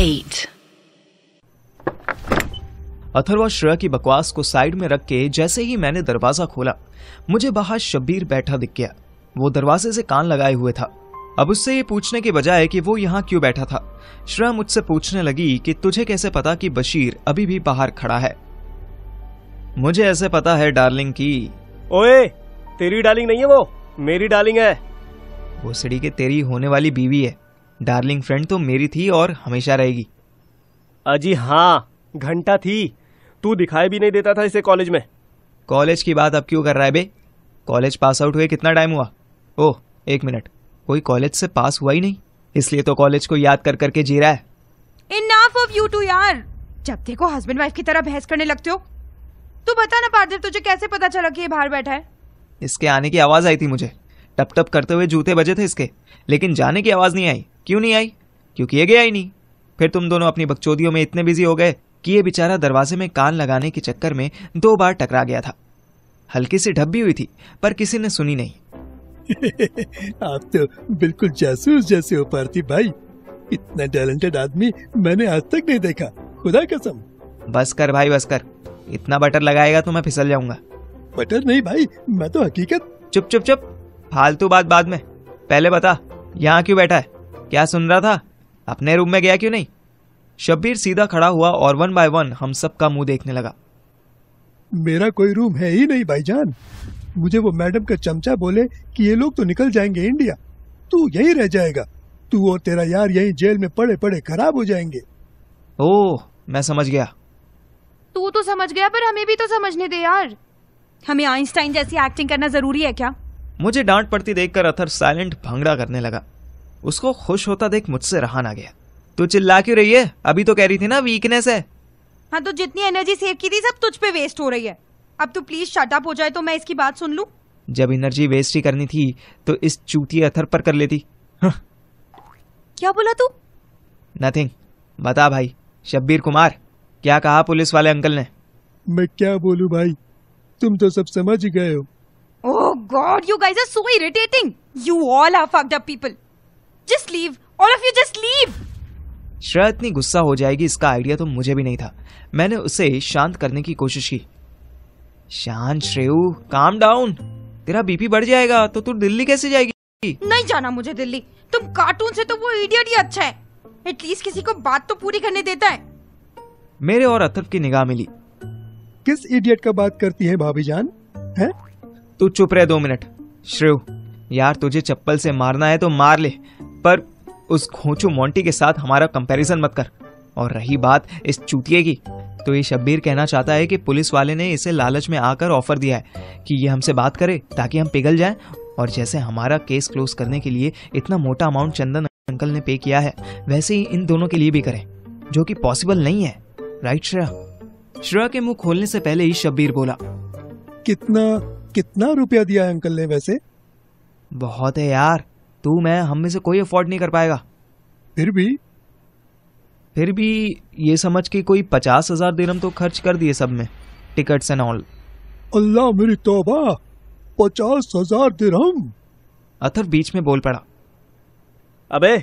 8. अथर्व श्रेया की बकवास को साइड में रख के जैसे ही मैंने दरवाजा खोला, मुझे बाहर शब्बीर बैठा दिख गया। वो दरवाजे से कान लगाए हुए था। अब उससे ये पूछने के बजाय कि वो यहाँ क्यों बैठा था, श्रेया मुझसे पूछने लगी कि तुझे कैसे पता कि बशीर अभी भी बाहर खड़ा है। मुझे ऐसे पता है डार्लिंग की। ओए, तेरी डार्लिंग नहीं है वो, मेरी डार्लिंग है। वो सिड़ी के तेरी होने वाली बीवी है। डार्लिंग फ्रेंड तो मेरी थी और हमेशा रहेगी। अजी हाँ, घंटा थी। तू दिखाई भी नहीं देता था इसे कॉलेज में। कॉलेज की बात अब क्यों कर रहा है बे? कॉलेज पास आउट हुए कितना टाइम हुआ? ओह, 1 मिनट, कोई कॉलेज से पास हुआ ही नहीं, इसलिए तो कॉलेज को याद कर करके जी रहा है। Enough of you two यार, जब देखो हस्बैंड वाइफ की तरह बहस करने लगते हो। तू बता ना पार्थिव, तुझे कैसे पता चला कि ये बाहर बैठा है? इसके आने की आवाज आई थी मुझे। टप टप करते हुए जूते बजे थे इसके, लेकिन जाने की आवाज नहीं आई। क्यों नहीं आई? क्योंकि ये गया ही नहीं। फिर तुम दोनों अपनी बकचोदियों में इतने बिजी हो गए कि ये बेचारा दरवाजे में कान लगाने के चक्कर में 2 बार टकरा गया था। हल्की सी ढप भी हुई थी, पर किसी ने सुनी नहीं। आप तो बिल्कुल जासूस जैसे हो पार्थिव भाई। इतना टैलेंटेड आदमी मैंने आज तक नहीं देखा, खुदा कसम। बस कर भाई, बस कर। इतना बटर लगाएगा तो मैं फिसल जाऊंगा। बटर नहीं भाई, मैं तो हकीकत। चुप चुप चुप, फालतू बात बाद में। पहले बता, यहाँ क्यों बैठा है? क्या सुन रहा था? अपने रूम में गया क्यों नहीं? शब्बीर सीधा खड़ा हुआ और 1 बाय 1 हम सबका मुंह देखने लगा। मेरा कोई रूम है ही नहीं भाईजान। मुझे वो मैडम का चमचा बोले कि ये लोग तो निकल जाएंगे इंडिया, तू यहीं रह जाएगा। तू और तेरा यार यहीं जेल में पड़े पड़े खराब हो जाएंगे। ओह, मैं समझ गया। तू तो समझ गया, पर हमें भी तो समझने दे यार। हमें आइंस्टाइन जैसी एक्टिंग करना जरूरी है क्या? मुझे डांट पड़ती देखकर अथर साइलेंट भंगड़ा करने लगा। उसको खुश होता देख मुझसे रहा ना गया। तू चिल्ला क्यों रही है? अभी तो कह रही थी ना वीकनेस है। हाँ, तो जितनी एनर्जी सेव की थी सब तुझ पे वेस्ट हो रही है। अब तू प्लीज शट अप हो जाए तो मैं इसकी बात सुन लूं। जब एनर्जी वेस्ट ही करनी थी तो इस चूती अथर पर कर लेती। क्या बोला तू? नथिंग। बता भाई शब्बीर कुमार, क्या कहा पुलिस वाले अंकल ने? मैं क्या बोलूं भाई, तुम तो सब समझ ही गए हो। Oh God, you guys are so irritating. You all are fucked up people. Just leave. All of you just leave. Shreya इतनी गुस्सा हो जाएगी इसका आइडिया तो मुझे भी नहीं था। मैंने उसे शांत करने की कोशिश की। शांत श्रेयू, काम डाउन। तेरा बीपी बढ़ जाएगा तो तू दिल्ली कैसे जाएगी? नहीं जाना मुझे दिल्ली। तुम कार्टून से तो वो इडियट ही अच्छा है। एटलीस्ट किसी को बात तो पूरी करने देता है। मेरे और अथर्व की निगाह मिली। किस इडियट का बात करती है भाभी जान? है? तू चुप रहे 2 मिनट। श्रेयू यार, तुझे चप्पल से मारना है तो मार ले, पर उस खोचू मोंटी के साथ हमारा कंपैरिजन मत कर। और रही बात इस चूतिए की, तो ये शब्बीर कहना चाहता है कि पुलिस वाले ने इसे लालच में आकर ऑफर दिया है कि ये हमसे बात करे ताकि हम पिघल जाएं, और जैसे हमारा केस क्लोज करने के लिए इतना मोटा अमाउंट चंदन अंकल ने पे किया है, वैसे ही इन दोनों के लिए भी करें, जो कि पॉसिबल नहीं है। राइट श्रेया? श्रेया के मुंह खोलने से पहले ही शब्बीर बोला, कितना रुपया दिया है अंकल ने वैसे? बहुत है यार, तू मैं हम में से कोई अफोर्ड नहीं कर पाएगा। फिर भी ये समझ के कोई 50,000 दिरहम तो खर्च कर दिए सब में, टिकट्स एंड ऑल। अल्लाह मेरी तौबा, 50,000 दिरहम? अथर बीच में बोल पड़ा। अबे,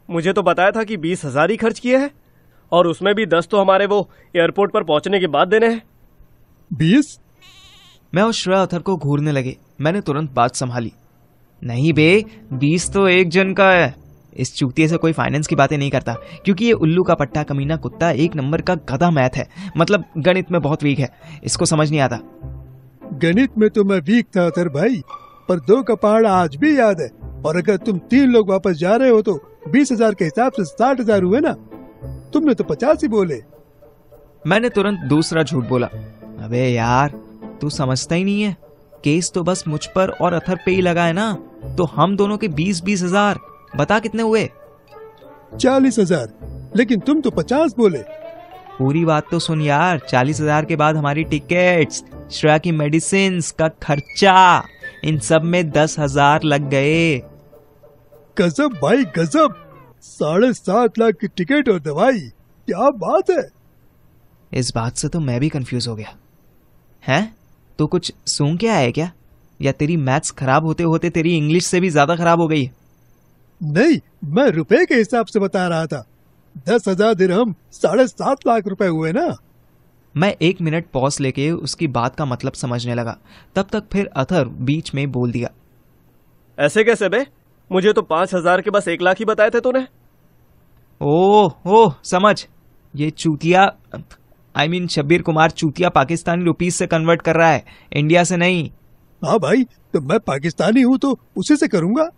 मुझे तो बताया था कि 20,000 ही खर्च किए हैं, और उसमें भी 10 तो हमारे वो एयरपोर्ट पर पहुंचने के बाद देने हैं। 20? मैं और श्रेया अथर को घूरने लगे। मैंने तुरंत बात संभाली। नहीं बे, 20 तो एक जन का है। इस चूतिए से कोई फाइनेंस की बातें नहीं करता, क्योंकि ये उल्लू का पट्टा कमीना कुत्ता 1 नंबर का गधा मैथ है, मतलब गणित में बहुत वीक है, इसको समझ नहीं आता। गणित में तो मैं वीक था अथर भाई, पर 2 का पहाड़ा आज भी याद है। और अगर तुम 3 लोग वापस जा रहे हो तो 20,000 के हिसाब से 60,000 हुए ना। तुमने तो 50 ही बोले। मैंने तुरंत दूसरा झूठ बोला। अबे यार, तू समझता ही नहीं है, केस तो बस मुझ पर और अथर पे ही लगा है ना, तो हम दोनों के 20-20 हजार। बता कितने हुए? 40,000, लेकिन तुम तो 50 बोले। पूरी बात तो सुन यार। 40,000 के बाद हमारी टिकट्स, श्रेया की मेडिसिन का खर्चा, इन सब में 10,000 लग गए। गजब भाई गजब, 7.5 लाख की टिकट और दवाई, क्या बात है। इस बात से तो मैं भी कंफ्यूज हो गया। हैं? तो कुछ सूंघ के आया क्या? या तेरी मैथ्स खराब होते होते तेरी इंग्लिश से भी ज्यादा खराब हो गई? नहीं, मैं रुपए के हिसाब से बता रहा था। 10,000 दिरहम 7.5 लाख रुपए हुए ना। मैं 1 मिनट पॉज लेके उसकी बात का मतलब समझने लगा। तब तक फिर अथर बीच में बोल दिया, ऐसे कैसे बे? मुझे तो 5,000 के बस 1 लाख ही बताए थे तूने। ओह समझ, ये चूतिया शब्बीर कुमार चूतिया पाकिस्तानी रुपीस से कन्वर्ट कर रहा है, इंडिया से नहीं। हाँ भाई, तो मैं पाकिस्तानी हूँ तो उसी से करूंगा।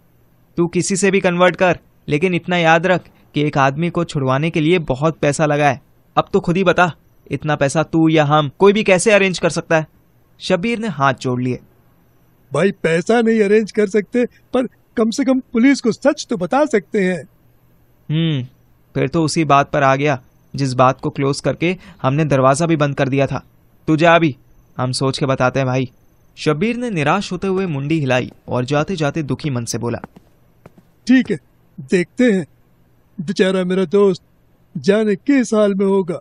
तू किसी से भी कन्वर्ट कर, लेकिन इतना याद रख कि एक आदमी को छुड़वाने के लिए बहुत पैसा लगा है। अब तो खुद ही बता, इतना पैसा तू या हम कोई भी कैसे अरेंज कर सकता है? शब्बीर ने हाथ जोड़ लिए। भाई पैसा नहीं अरेंज कर सकते, पर कम से कम पुलिस को सच तो बता सकते हैं। फिर तो उसी बात पर आ गया जिस बात को क्लोज करके हमने दरवाजा भी बंद कर दिया था। तू जा, अभी हम सोच के बताते हैं भाई। शब्बीर ने निराश होते हुए मुंडी हिलाई और जाते जाते दुखी मन से बोला, ठीक है, देखते हैं। बेचारा मेरा दोस्त जाने किस हाल में होगा।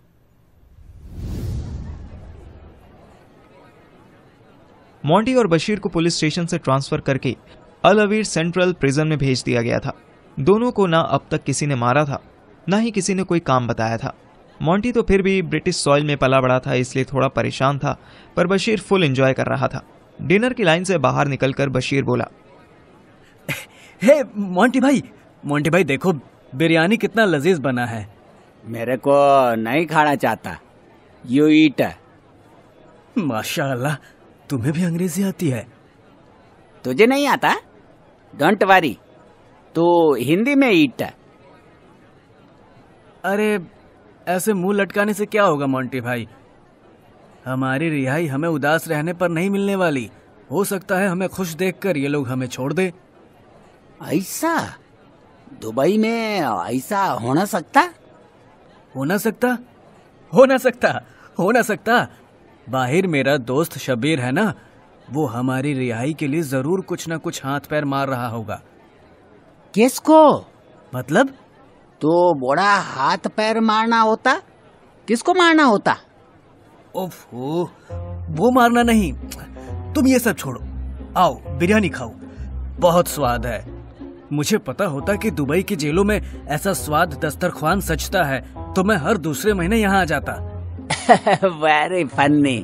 मोंटी और बशीर को पुलिस स्टेशन से ट्रांसफर करके अल अवीर सेंट्रल प्रिजन में भेज दिया गया था। दोनों को ना अब तक किसी ने मारा था, ना ही किसी ने कोई काम बताया था। मोंटी तो फिर भी ब्रिटिश सॉइल में पला बड़ा था, इसलिए थोड़ा परेशान था, पर बशीर फुल एंजॉय कर रहा था। डिनर की लाइन से बाहर निकलकर बशीर बोला, हे मोंटी भाई देखो बिरयानी कितना लजीज बना है। मेरे को नहीं खाना चाहता, यू ईट। माशाअल्लाह, तुम्हें भी अंग्रेजी आती है? तुझे नहीं आता? डोंट वरी, तू हिंदी में ईट। अरे ऐसे मुंह लटकाने से क्या होगा मोंटी भाई? हमारी रिहाई हमें उदास रहने पर नहीं मिलने वाली। हो सकता है हमें खुश देखकर ये लोग हमें छोड़ दे। ऐसा दुबई में ऐसा हो ना सकता? हो ना सकता। बाहिर मेरा दोस्त शब्बीर है ना, वो हमारी रिहाई के लिए जरूर कुछ ना कुछ हाथ पैर मार रहा होगा। किसको? मतलब? तो बड़ा हाथ पैर मारना होता, किसको मारना होता? ओफो, वो मारना नहीं, तुम ये सब छोड़ो, आओ बिरयानी खाओ, बहुत स्वाद है। मुझे पता होता कि दुबई की जेलों में ऐसा स्वाद दस्तरख्वान सजता है तो मैं हर दूसरे महीने यहाँ आ जाता। Very funny.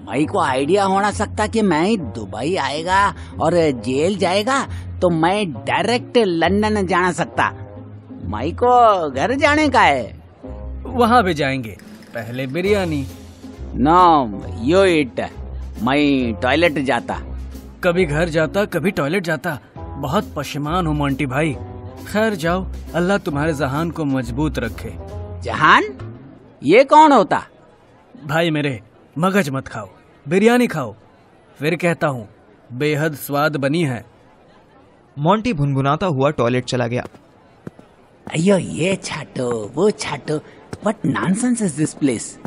मई को आइडिया होना सकता कि मैं दुबई आएगा और जेल जाएगा तो मैं डायरेक्ट लंदन जाना सकता। मई को घर जाने का है। वहाँ भी जाएंगे, पहले बिरयानी। No you it. मैं टॉयलेट जाता। कभी घर जाता कभी टॉयलेट जाता, बहुत पशेमान हूँ मोंटी भाई। खैर जाओ, अल्लाह तुम्हारे जहान को मजबूत रखे। जहान? ये कौन होता? भाई मेरे, मगज मत खाओ, बिरयानी खाओ, फिर कहता हूँ बेहद स्वाद बनी है। मोंटी भुनभुनाता हुआ टॉयलेट चला गया। अयो ये छाटो वो छाटो, what nonsense is this place?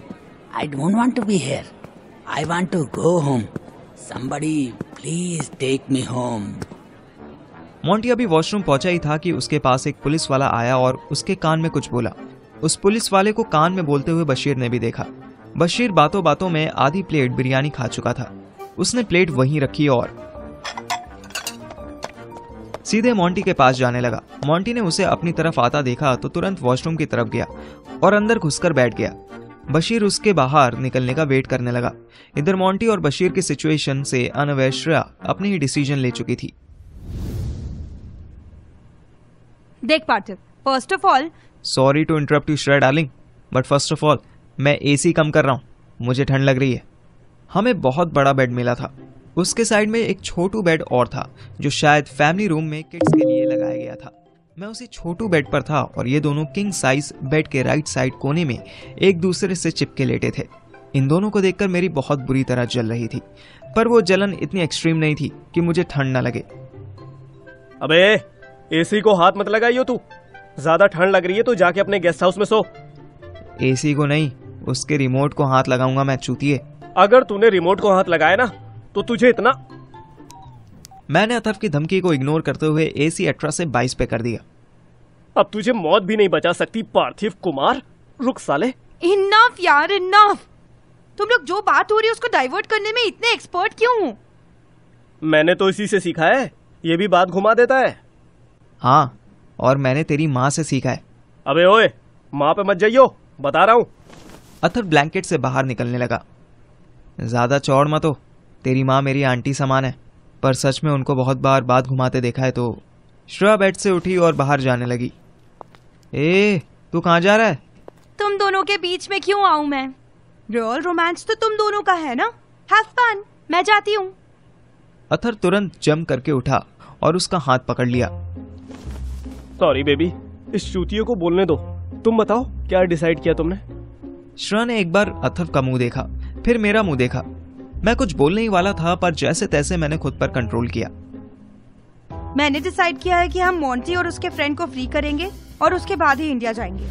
I don't want to be here, I want to go home. Somebody please take me home. Monty अभी वॉशरूम पहुंचा ही था कि उसके पास एक पुलिस वाला आया और उसके कान में कुछ बोला। उस पुलिस वाले को कान में बोलते हुए बशीर ने भी देखा। बशीर बातों बातों में आधी प्लेट बिरयानी खा चुका था। उसने प्लेट वहीं रखी और सीधे मोंटी के पास जाने लगा। मोंटी ने उसे अपनी तरफ आता देखा तो तुरंत वॉशरूम की तरफ गया और अंदर घुसकर बैठ गया। बशीर उसके बाहर निकलने का वेट करने लगा। इधर मोंटी और बशीर की सिचुएशन से अनअवेयर श्रेया अपनी ही डिसीजन ले चुकी थी। देख Parthiv, first of all sorry to interrupt you Shreya darling, but first of all मैं एसी कम कर रहा हूँ, मुझे ठंड लग रही है। हमें बहुत बड़ा बेड मिला था। उसके साइड में एक छोटू बेड और था जो शायद फैमिली रूम में किड्स के लिए लगाया गया था। मैं उसी छोटू बेड पर था और ये दोनों किंग साइज बेड के राइट साइड कोने में एक दूसरे से चिपके लेटे थे। इन दोनों को देखकर मेरी बहुत बुरी तरह जल रही थी, पर वो जलन इतनी एक्सट्रीम नहीं थी कि मुझे ठंड न लगे। अबे एसी को हाथ मत लगाइयो, तू ज्यादा ठंड लग रही है तो जाके अपने गेस्ट हाउस में सो। एसी को नहीं, उसके रिमोट को हाथ लगाऊंगा मैं चूतिए। अगर तूने रिमोट को हाथ लगाया ना तो तुझे इतना। मैंने अथर्व की धमकी को इग्नोर करते हुए एसी 18 से 22 पे कर दिया। अब तुझे मौत भी नहीं बचा सकती पार्थिव कुमार। रुक साले। इनफ यार, इनफ। तुम लोग जो बात हो रही है उसको डाइवर्ट करने में इतने एक्सपर्ट क्यों हो? मैंने तो इसी से सीखा है, ये भी बात घुमा देता है। हाँ, और मैंने तेरी माँ से सीखा है। अबे ओए, माँ पे मत जाइयो, बता रहा हूँ। अथर ब्लैंकेट से बाहर निकलने लगा। ज्यादा चौड़ मत हो, तेरी माँ मेरी आंटी समान है, पर सच में उनको बहुत बार बात घुमाते देखा है। तो श्रेया बेड से उठी और बाहर जाने लगी। ए, तू कहाँ जा रहा है? तुम दोनों के बीच में क्यों आऊं मैं? रियल रोमांस तो तुम दोनों का है ना। हैव फन, मैं जाती हूँ। अथर तुरंत जम करके उठा और उसका हाथ पकड़ लिया। सॉरी बेबी, इस चूतिये को बोलने दो। तुम बताओ क्या डिसाइड किया तुमने? श्रेया ने एक बार अथर का मुंह देखा, फिर मेरा मुंह देखा। मैं कुछ बोलने ही वाला था, पर जैसे तैसे मैंने खुद पर कंट्रोल किया। मैंने डिसाइड किया है कि हम मोंटी और उसके फ्रेंड को फ्री करेंगे और उसके बाद ही इंडिया जाएंगे।